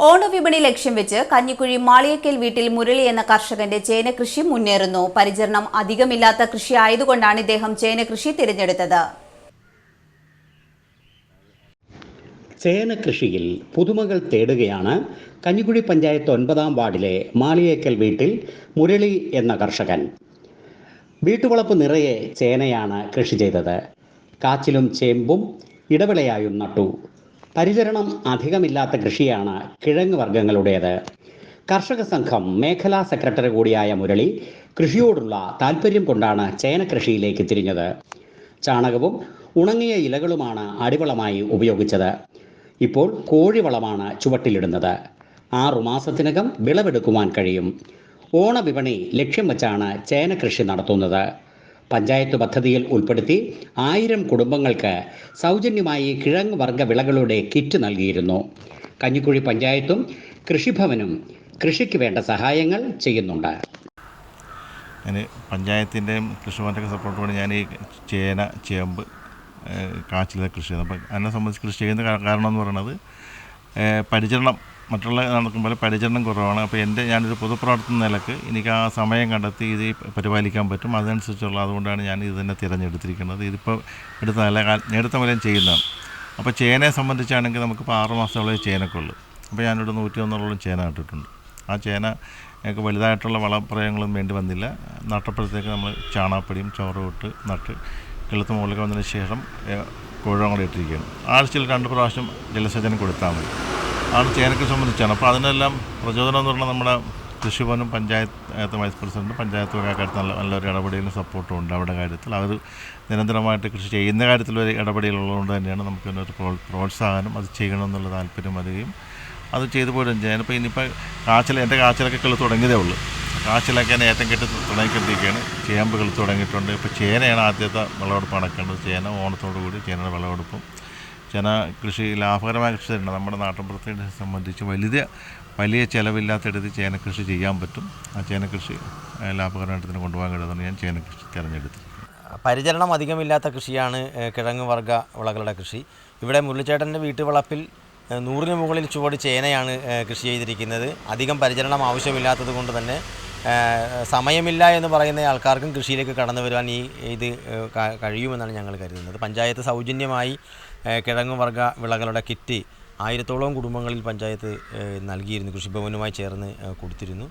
ഓണവിപണി ലക്ഷ്യം വെച്ച് കഞ്ഞിക്കുഴി മാളിയക്കൽ വീട്ടിൽ മുരളി എന്ന കർഷകന്റെ ചേനകൃഷി മുന്നേറുന്നു. പരിചരണം അധികമില്ലാത്ത കൃഷി ആയതുകൊണ്ടാണ് ഇദ്ദേഹം ചേനകൃഷി തിരഞ്ഞെടുത്തത്. ചേനകൃഷിയിൽ പുതുമകൾ തേടുകയാണ് കഞ്ഞിക്കുഴി പഞ്ചായത്ത് 9-ാം വാർഡിലെ മാളിയേക്കൽ വീട്ടിൽ മുരളി എന്ന കർഷകൻ. വീട്ടുവളപ്പ് നിറയെ ചേനയാണ് കൃഷി ചെയ്തത്. കാച്ചിലും ചേമ്പും ഇടവിളയായും നട്ടു. പരിചരണം അധികമില്ലാത്ത കൃഷിയാണ് കിഴങ്ങ് വർഗ്ഗങ്ങളുടേത്. കർഷക സംഘം മേഖലാ സെക്രട്ടറി കൂടിയായ മുരളി കൃഷിയോടുള്ള താല്പര്യം കൊണ്ടാണ് ചേനകൃഷിയിലേക്ക് തിരിഞ്ഞത്. ചാണകവും ഉണങ്ങിയ ഇലകളുമാണ് അടിവളമായി ഉപയോഗിച്ചത്. ഇപ്പോൾ കോഴിവളമാണ് ചുവട്ടിലിടുന്നത്. 6 മാസത്തിനകം വിളവെടുക്കുവാൻ കഴിയും. ഓണവിപണി ലക്ഷ്യം വച്ചാണ് ചേനകൃഷി നടത്തുന്നത്. പഞ്ചായത്ത് പദ്ധതിയിൽ ഉൾപ്പെടുത്തി 1000 കുടുംബങ്ങൾക്ക് സൗജന്യമായി കിഴങ്ങ് വർഗ്ഗ വിളകളുടെ കിറ്റ് നൽകിയിരുന്നു. കഞ്ഞിക്കുഴി പഞ്ചായത്തും കൃഷിഭവനും കൃഷിക്ക് വേണ്ട സഹായങ്ങൾ ചെയ്യുന്നുണ്ട്. പഞ്ചായത്തിൻ്റെയും കൃഷിഭവൻ്റെയൊക്കെ സപ്പോർട്ടോടെ ഞാൻ ഈ ചേന, ചേമ്പ്, കാച്ചിലൊക്കെ കൃഷി ചെയ്യുന്നത്. അപ്പോൾ എന്നെ സംബന്ധിച്ച് കൃഷി ചെയ്യുന്ന കാരണം എന്ന് പറയുന്നത് പരിചരണം മറ്റുള്ള നടക്കുമ്പോൾ പരിചരണം കുറവാണ്. അപ്പോൾ ഞാനൊരു പൊതുപ്രവർത്തന നിലക്ക് എനിക്ക് ആ സമയം കണ്ടെത്തി ഇത് പരിപാലിക്കാൻ പറ്റും. അതനുസരിച്ചുള്ള അതുകൊണ്ടാണ് ഞാൻ ഇത് തന്നെ തിരഞ്ഞെടുത്തിരിക്കുന്നത്. ഇതിപ്പോൾ നേരത്തെ മുതലേ ചെയ്യുന്നതാണ്. അപ്പോൾ ചേനയെ സംബന്ധിച്ചാണെങ്കിൽ നമുക്കിപ്പോൾ 6 മാസത്തോളം ചേനക്കുള്ളൂ. അപ്പോൾ ഞാനിവിടെ 101 ചേന നട്ടിട്ടുണ്ട്. ആ ചേന ഞങ്ങൾക്ക് വലുതായിട്ടുള്ള വളപ്രയോഗങ്ങളൊന്നും വേണ്ടി വന്നില്ല. നട്ടപ്പോഴത്തേക്ക് നമ്മൾ ചാണകപ്പൊടിയും ചോറും ഇട്ട് നട്ട് കിളുത്ത് മുകളിലേക്ക് വന്നതിന് ശേഷം കുഴവും കൂടെ ഇട്ടിരിക്കുകയാണ്. ആഴ്ചയിൽ 2 പ്രാവശ്യം ജലസേചനം കൊടുത്താൽ മതി. ആണ് ചേനയ്ക്ക് സംബന്ധിച്ചാണ്. അപ്പോൾ അതിനെല്ലാം പ്രചോദനം എന്ന് പറഞ്ഞാൽ നമ്മുടെ കൃഷിഭവനും പഞ്ചായത്ത് വൈസ് പ്രസിഡൻറ്റും പഞ്ചായത്ത് കാര്യത്തിൽ നല്ലൊരു ഇടപെടലും സപ്പോർട്ടും ഉണ്ട്. അവരുടെ കാര്യത്തിൽ അവർ നിരന്തരമായിട്ട് കൃഷി ചെയ്യുന്ന കാര്യത്തിൽ ഒരു ഇടപെടലുള്ളതുകൊണ്ട് തന്നെയാണ് നമുക്കൊരു പ്രോത്സാഹനം അത് ചെയ്യണമെന്നുള്ള താല്പര്യം വരികയും അത് ചെയ്തു പോലും ഞാനിപ്പോൾ ഇനിയിപ്പോൾ എൻ്റെ കാച്ചിലൊക്കെ കിളുത്ത് തുടങ്ങിയതേ ഉള്ളൂ. കാച്ചിലൊക്കെ ഏറ്റവും കെട്ടി തുടങ്ങിക്കൊണ്ടിരിക്കുകയാണ്. ചേമ്പ് കിളുത്ത് തുടങ്ങിയിട്ടുണ്ട്. ഇപ്പോൾ ചേനയാണ് ആദ്യത്തെ വിളവെടുപ്പ് നടക്കേണ്ടത്. ചേന ഓണത്തോടു കൂടി ചേനയുടെ വിളവെടുപ്പും ചേന കൃഷി ലാഭകരമായ കൃഷി തന്നെ. നമ്മുടെ നാട്ടിൻപുറത്തെ സംബന്ധിച്ച് വലിയ ചിലവില്ലാത്തടത്ത് ചേനക്കൃഷി ചെയ്യാൻ പറ്റും. ആ ചേനക്കൃഷി ലാഭകരമായിട്ട് തന്നെ കൊണ്ടുപോകാൻ കഴിയുന്നതാണ് ഞാൻ ചേനക്കൃഷി തിരഞ്ഞെടുത്തത്. പരിചരണം അധികമില്ലാത്ത കൃഷിയാണ് കിഴങ്ങ് വർഗ്ഗ വിളകളുടെ കൃഷി. ഇവിടെ മുരളിച്ചേട്ടൻ്റെ വീട്ടുവളപ്പിൽ 100-ന് മുകളിൽ ചുവട് ചേനയാണ് കൃഷി ചെയ്തിരിക്കുന്നത്. അധികം പരിചരണം ആവശ്യമില്ലാത്തത് കൊണ്ട് തന്നെ സമയമില്ല എന്ന് പറയുന്ന ആൾക്കാർക്കും കൃഷിയിലേക്ക് കടന്നു വരുവാൻ ഇത് കഴിയുമെന്നാണ് ഞങ്ങൾ കരുതുന്നത്. പഞ്ചായത്ത് സൗജന്യമായി കിഴങ്ങ് വർഗ്ഗ വിളകളുടെ കിറ്റ് 1000-ഓളം കുടുംബങ്ങളിൽ പഞ്ചായത്ത് നൽകിയിരുന്നു. കൃഷിഭവനുമായി ചേർന്ന് കൊടുത്തിരുന്നു.